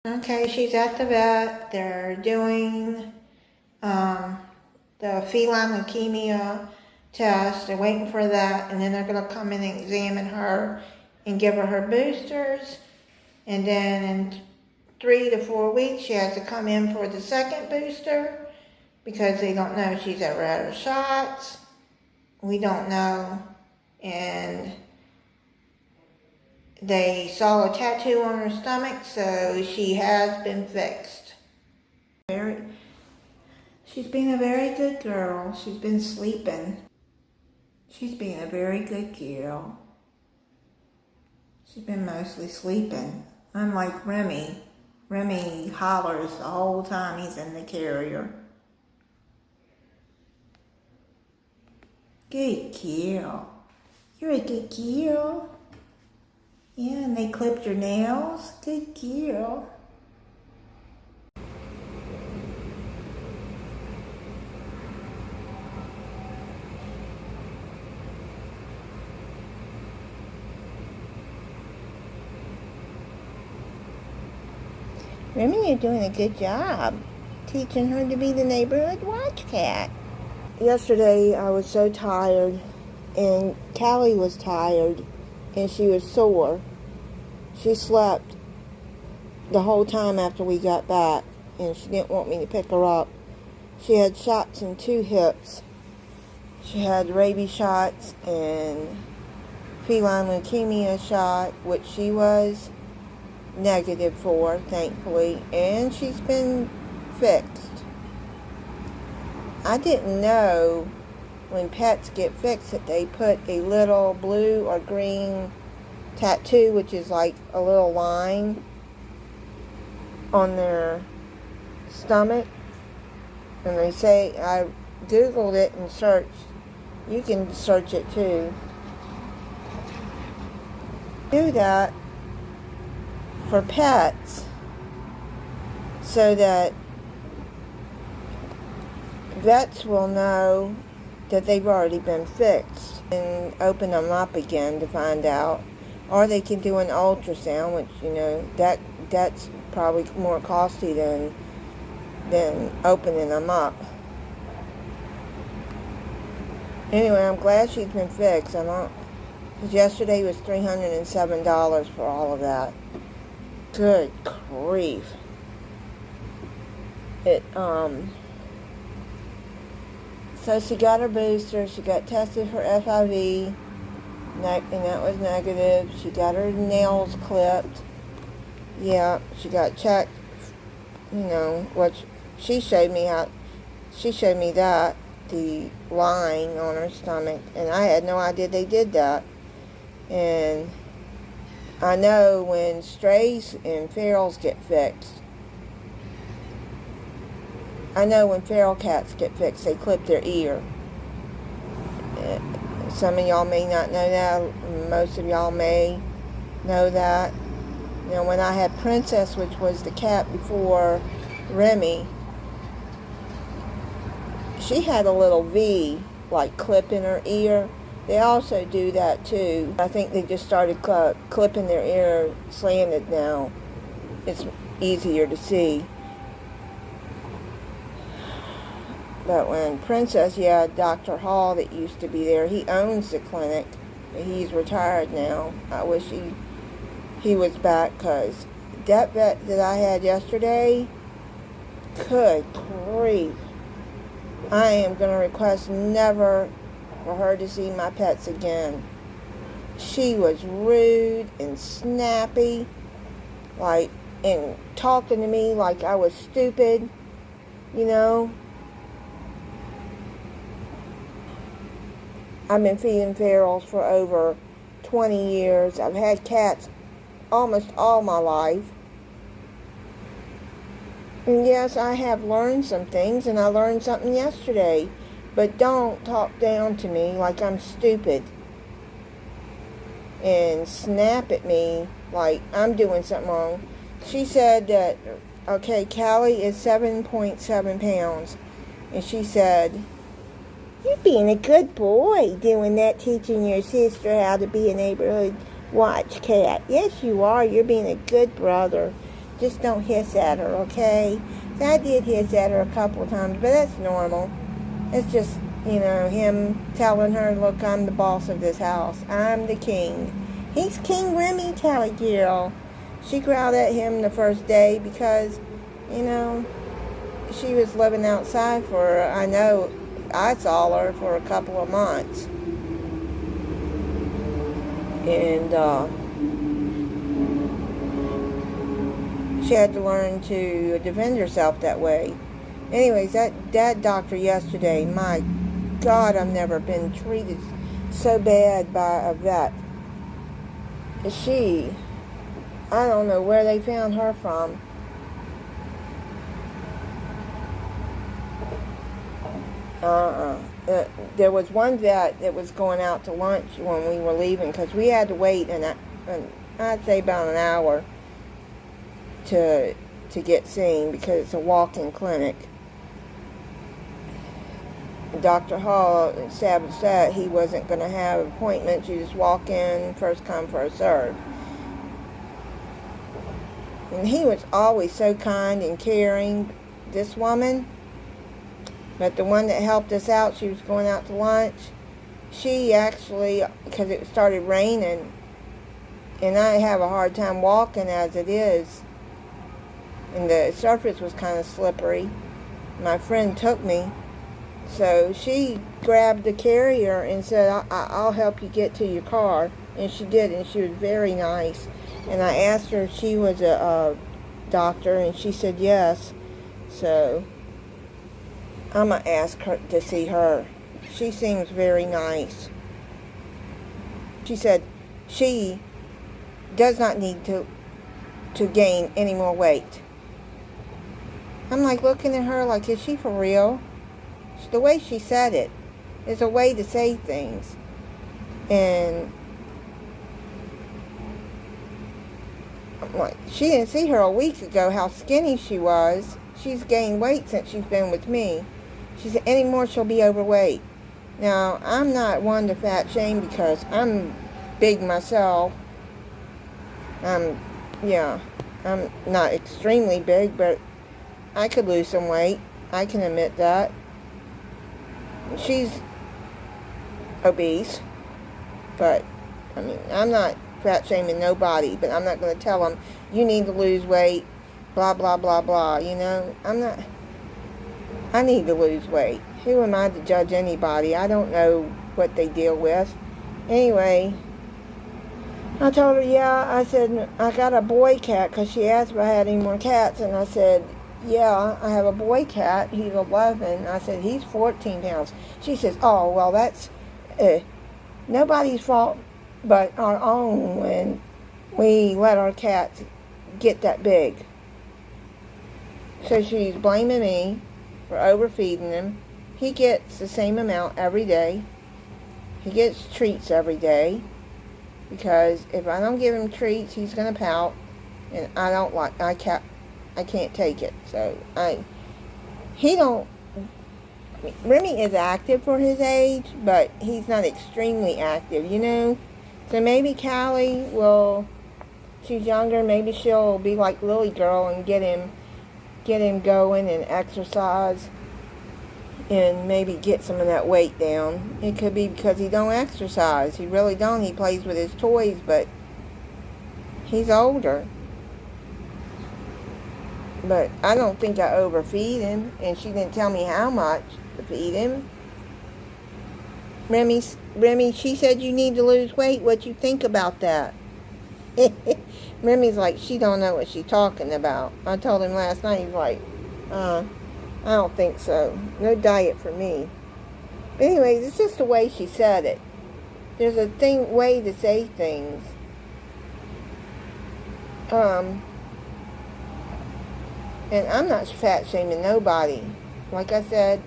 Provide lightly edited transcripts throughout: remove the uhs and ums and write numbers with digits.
Okay, she's at the vet. They're doing the feline leukemia test. They're waiting for that, and then they're going to come in and examine her and give her her boosters. And then in 3 to 4 weeks, she has to come in for the second booster because they don't know if she's ever had her shots. We don't know. And they saw a tattoo on her stomach, so she has been fixed. She's been a very good girl. She's been sleeping. She's been a very good girl. She's been mostly sleeping. Unlike Remy. Remy hollers the whole time he's in the carrier. Good girl. You're a good girl. Yeah, and they clipped your nails. Good girl. Remy, you're doing a good job teaching her to be the neighborhood watch cat. Yesterday, I was so tired, and Callie was tired, and she was sore. She slept the whole time after we got back, and she didn't want me to pick her up. She had shots in 2 hips. She had rabies shots and feline leukemia shot, which she was negative for, thankfully, and she's been fixed. I didn't know when pets get fixed that they put a little blue or green tattoo, which is like a little line on their stomach. And they say, I googled it and searched. You can search it too. Do that for pets so that vets will know that they've already been fixed and open them up again to find out. Or they can do an ultrasound, which, you know, that's probably more costly than opening them up. Anyway, I'm glad she's been fixed. Because yesterday was $307 for all of that. Good grief. So she got her booster. She got tested for FIV, and that was negative. She got her nails clipped. Yeah, she got checked. You know, she showed me that, the line on her stomach, and I had no idea they did that. And I know when strays and ferals get fixed, I know when feral cats get fixed, they clip their ear. Some of y'all may not know that. Most of y'all may know that. You know, when I had Princess, which was the cat before Remy, she had a little V, like clip in her ear. They also do that too. I think they just started clipping their ear slanted now. It's easier to see. But when Princess, Dr. Hall that used to be there, he owns the clinic. He's retired now. I wish he was back, because that vet that I had yesterday, good grief. I am going to request never for her to see my pets again. She was rude and snappy, and talking to me like I was stupid, you know. I've been feeding ferals for over 20 years. I've had cats almost all my life. And yes, I have learned some things, and I learned something yesterday. But don't talk down to me like I'm stupid and snap at me like I'm doing something wrong. She said that, okay, Callie is 7.7 pounds. And she said, "You're being a good boy doing that, teaching your sister how to be a neighborhood watch cat. Yes, you are. You're being a good brother. Just don't hiss at her, okay? So I did hiss at her a couple of times, but that's normal. It's just, him telling her, look, I'm the boss of this house. I'm the king. He's King Remy, Callie girl. She growled at him the first day because, she was living outside for, I saw her for a couple of months. And, she had to learn to defend herself that way. Anyways, that doctor yesterday, my God, I've never been treated so bad by a vet. I don't know where they found her from. There was one vet that was going out to lunch when we were leaving because we had to wait, I'd say about an hour to get seen because it's a walk-in clinic. Dr. Hall established that he wasn't going to have appointments. You just walk in, first come, first serve. And he was always so kind and caring, this woman. But the one that helped us out, she was going out to lunch. She actually, because it started raining, and I have a hard time walking as it is, and the surface was kind of slippery. My friend took me. So she grabbed the carrier and said, I'll help you get to your car. And she did, and she was very nice. And I asked her if she was a doctor, and she said yes. So I'm going to ask her to see her. She seems very nice. She said she does not need to gain any more weight. I'm like looking at her like, is she for real? The way she said it is a way to say things. And I'm like, she didn't see her a week ago how skinny she was. She's gained weight since she's been with me. She said anymore she'll be overweight. Now, I'm not one to fat shame because I'm big myself. I'm not extremely big, but I could lose some weight. I can admit that. She's obese, but I'm not fat shaming nobody, but I'm not going to tell them you need to lose weight, blah blah blah blah. I need to lose weight. Who am I to judge anybody? I don't know what they deal with. Anyway, I told her, I said I got a boy cat because she asked if I had any more cats, and I said, yeah, I have a boy cat. He's 11. I said, he's 14 pounds. She says, oh, well, that's nobody's fault but our own when we let our cats get that big. So she's blaming me for overfeeding him. He gets the same amount every day. He gets treats every day because if I don't give him treats, he's going to pout, and I can't take it. So Remy is active for his age, but he's not extremely active, So maybe Callie she's younger, maybe she'll be like Lily Girl and get him going and exercise and maybe get some of that weight down. It could be because he don't exercise. He really don't. He plays with his toys, but he's older. But I don't think I overfeed him, and she didn't tell me how much to feed him. Remy, she said you need to lose weight. What you think about that? Remy's like, she don't know what she's talking about. I told him last night, he's like, I don't think so. No diet for me. But anyways, it's just the way she said it. There's a way to say things. And I'm not fat shaming nobody. Like I said,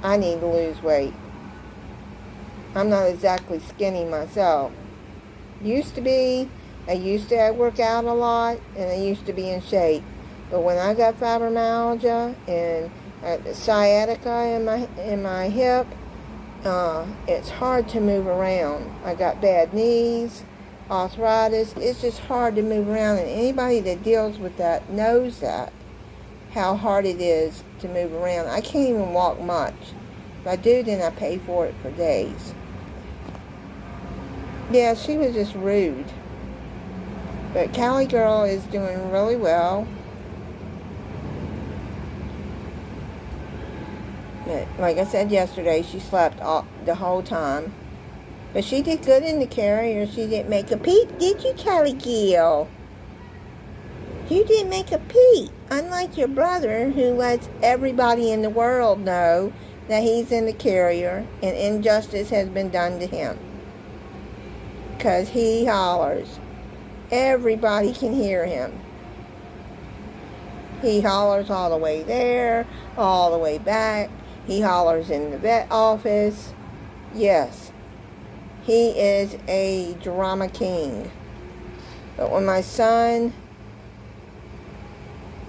I need to lose weight. I'm not exactly skinny myself. Used to be. I used to work out a lot, and I used to be in shape. But when I got fibromyalgia and sciatica in my hip, it's hard to move around. I got bad knees. arthritis. It's just hard to move around, and anybody that deals with that knows that, how hard it is to move around. I can't even walk much. If I do, then I pay for it for days. Yeah, she was just rude. But Callie girl is doing really well. But like I said yesterday, she slept all, the whole time. But she did good in the carrier. She didn't make a peep, did you, Callie Gill? You didn't make a peep. Unlike your brother, who lets everybody in the world know that he's in the carrier and injustice has been done to him. Because he hollers. Everybody can hear him. He hollers all the way there, all the way back. He hollers in the vet office. Yes, he is a drama king. But when my son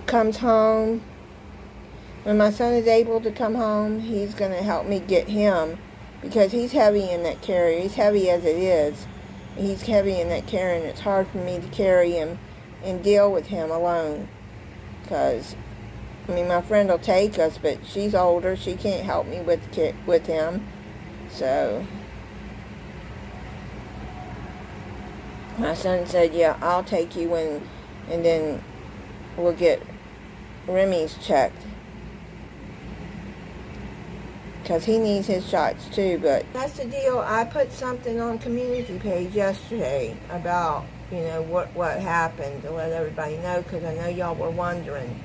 comes home, when my son is able to come home, he's going to help me get him, because he's heavy in that carrier. He's heavy as it is. He's heavy in that carrier, and it's hard for me to carry him and deal with him alone. Because, I mean, my friend will take us, but she's older. She can't help me with him. So, my son said, yeah, I'll take you and then we'll get Remy's checked. Because he needs his shots too. But that's the deal. I put something on community page yesterday about, you know, what happened, to let everybody know, because I know y'all were wondering.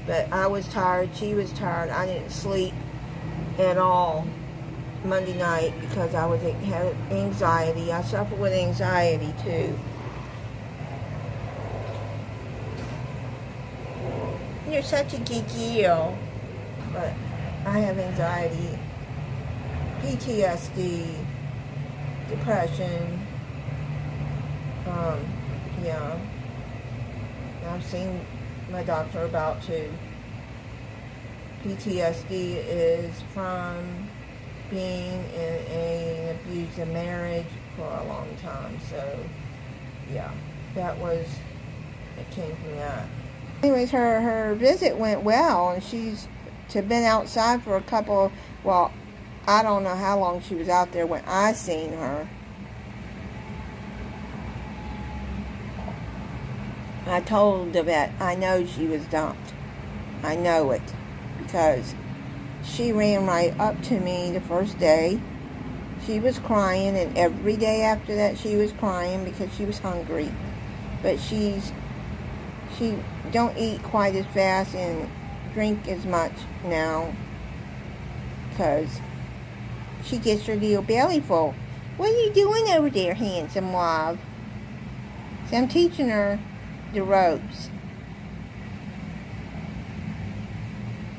But I was tired, she was tired. I didn't sleep at all Monday night because I had anxiety. I suffer with anxiety too. You're such a geeky girl. But I have anxiety, PTSD, depression. Yeah. I've seen my doctor about too. PTSD is from being in an abusive marriage for a long time. So, yeah, it came from that. Anyways, her visit went well, and she's been outside for I don't know how long she was out there when I seen her. I told the vet, I know she was dumped. I know it. Because she ran right up to me the first day. She was crying, and every day after that she was crying because she was hungry. But she don't eat quite as fast and drink as much now, because she gets her little belly full. What are you doing over there, handsome love? See, I'm teaching her the ropes.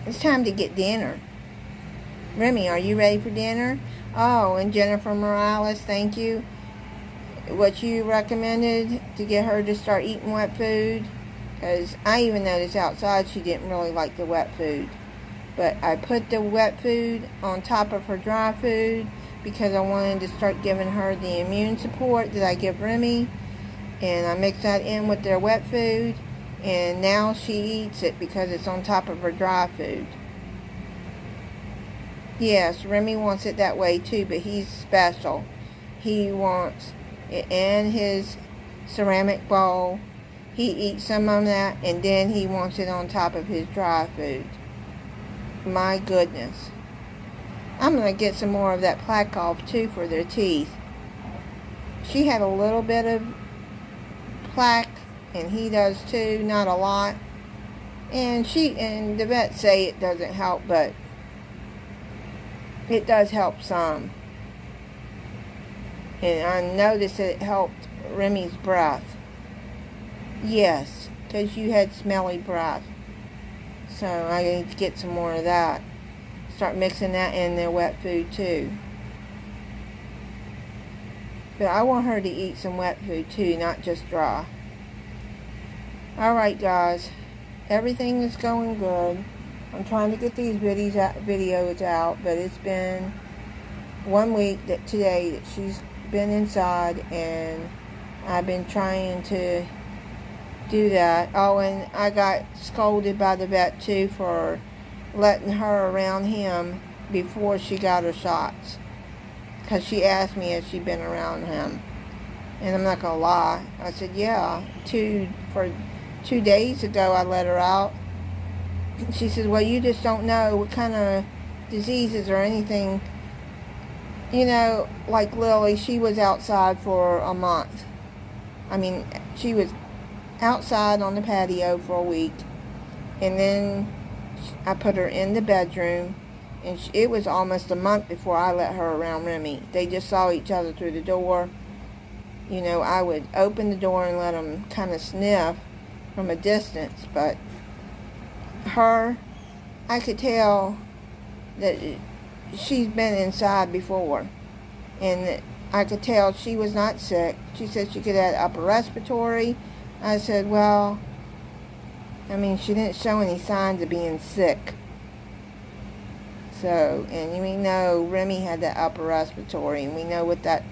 It's time to get dinner. Remy, are you ready for dinner? Oh, and Jennifer Morales, thank you. What you recommended to get her to start eating wet food, because I even noticed outside she didn't really like the wet food. But I put the wet food on top of her dry food because I wanted to start giving her the immune support that I give Remy. And I mix that in with their wet food. And now she eats it because it's on top of her dry food. Yes, Remy wants it that way too, but he's special. He wants it in his ceramic bowl. He eats some of that, and then he wants it on top of his dry food. My goodness. I'm going to get some more of that plaque off too for their teeth. She had a little bit of plaque, and he does too, not a lot. And the vets say it doesn't help, but it does help some. And I noticed that it helped Remy's breath. Yes, because you had smelly breath. So I need to get some more of that. Start mixing that in their wet food too. But I want her to eat some wet food too, not just dry. Alright guys, everything is going good. I'm trying to get these videos out, but it's been 1 week today that she's been inside, and I've been trying to do that. Oh, and I got scolded by the vet too for letting her around him before she got her shots, because she asked me if she'd been around him, and I'm not gonna lie, I said yeah. 2 days ago I let her out. She said, well, you just don't know what kind of diseases or anything, like Lily. She was outside for a month. I mean, she was outside on the patio for a week, and then I put her in the bedroom, and it was almost a month before I let her around Remy. They just saw each other through the door. I would open the door and let them kind of sniff from a distance, but her, I could tell that she's been inside before, and I could tell she was not sick. She said she could have upper respiratory. I said, well, I mean, she didn't show any signs of being sick. So, and we know Remy had that upper respiratory, and we know what that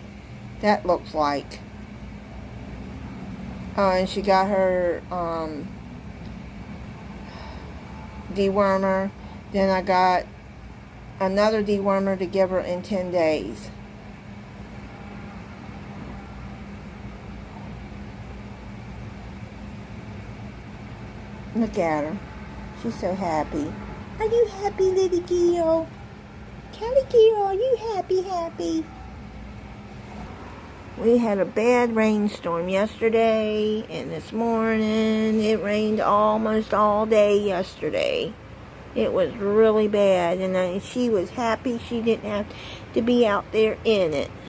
looks like. And she got her dewormer. Then I got another dewormer to give her in 10 days. Look at her. She's so happy. Are you happy, little girl? Callie girl, are you happy? We had a bad rainstorm yesterday and this morning. It rained almost all day yesterday. It was really bad, and she was happy she didn't have to be out there in it.